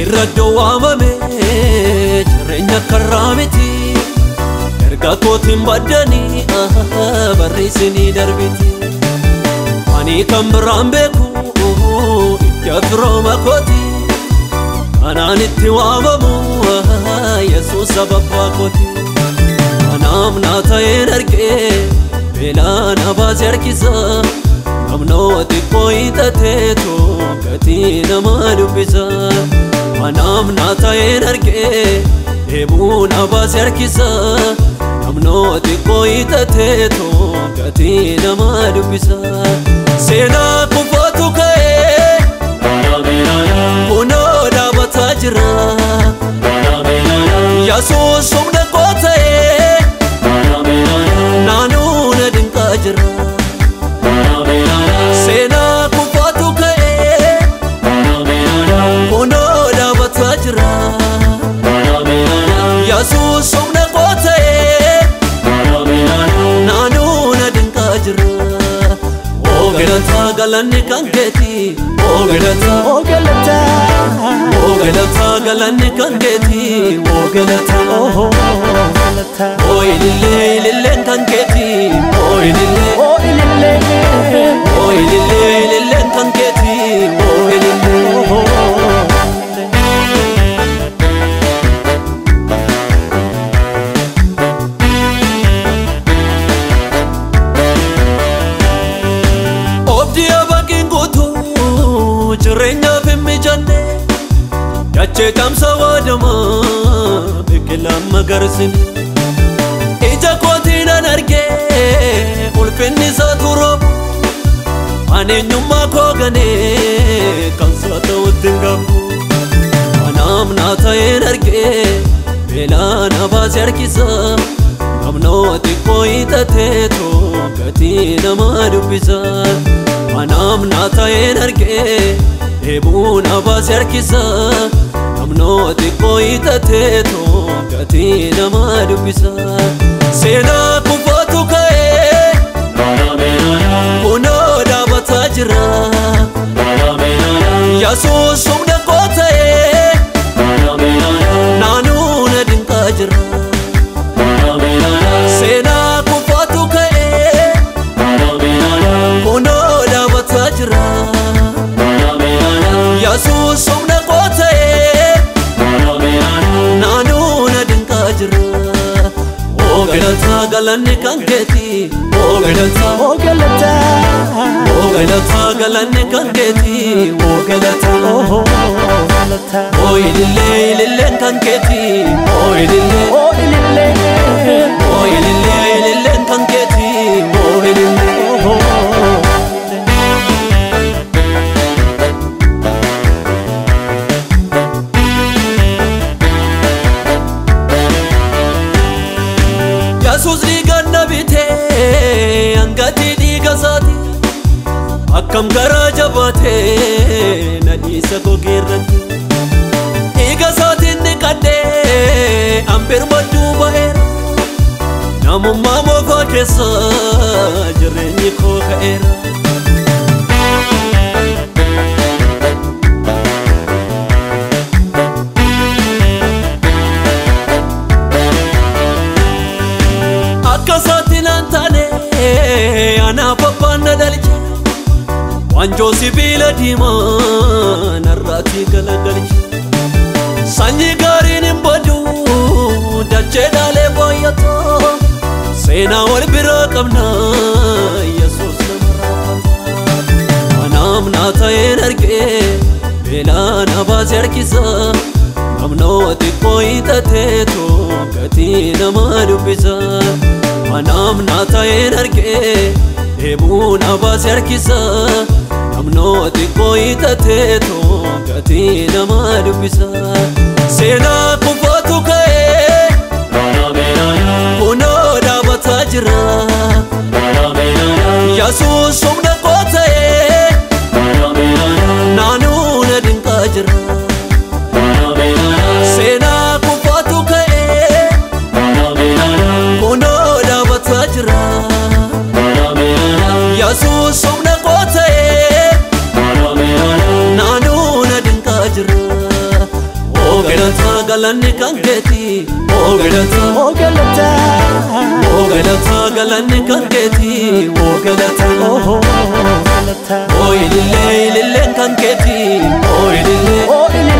Irraddo waamame jireenya karraa miti erga kootiin baddanii barreessanii darbiti ani kan biraan beeku itti firooma kooti kanaan itti waamamu Yesuus sababbaa kooti anaaf naa ta'een argee beelaa na baase harkisa namnooti kooyitateetu gatii nama dubbisa anaaf naa ta'een argee deebuu na baase harkisa namnooti kooyitateetu gatii nama dubbisa seenaa kufaatu ka'ee kunoo dhaabataa jira Yesuus humna koo ta'ee naanuu na dinqaa jira seenaa kufaatu ka'ee kunoo dhaabataa jira Yesuus humna koo ta'ee naanuu na dinqaa jira Ogelata galanni kan keeti Ogelata galanni kan keeti Ogelata Oilille kan keeti Oilille kan keeti Oilille Jireenya fimmi janne dachee kamsa waadama biqilaan magarsine ija kootiinan argee ulfinni isaa turoobu aneenyummaa koo ganee kan isaa ta'utti hin gabu anaaf naa ta'een argee beelaa na baase harkisa namnooti kooyitateetu gatii nama dubbisa anaaf naa ta'een argee deebuu na baase harkisa namnooti kooyitateetu gatii nama dubbisa seenaa kufaatu ka'ee kunoo dhaabataa jira Yesuus humna koo ta'ee naanuu na dinqaa jira seenaa kufaatu ka'ee kunoo dhaabataa jira Yesuus humna koo ta'ee naanuu na dinqaa jira Ogelata galanni kan keeti Ogelata galanni kan keeti Ogelata Oilille kan keeti Oilille kan keeti Oilille Yesuus dhiiganna bitee hangatii dhiiga isaati akkam garaa jabaatee na dhiisa gogeerratti dhiiga isaatiin dhiqadhee ambirmadduu ba'eera namummaa moofaa keessa jireenyi koo ka'eera anaaf abbaan na dhalche wanjoo sibiila diimaa narraatii galagalche sanyii gaariin hin badu dachee dhaalee baay'atoo seenaa wal biraa qabna Yesuus nama raafata anaaf naa ta'een argee beelaa na baase harkisa namnooti kooyitateetu gatii nama dubbisa anaaf naa ta'een argee deebuu na baase harkisa namnooti kooyitateetu gatii nama dubbisa seenaa kufaatu ka'ee kunoo dhaabataa jira Yesuus humna koo ta'ee naanuu na dinqaa jira seenaa kufaatu ka'ee kunoo dhaabataa jira Yesuus humna koo ta'ee naanuu na dinqaa jira galanni kanketi ogalata ogalata ogalata galanni kanketi ogalata ogalata oilile kanketi oilile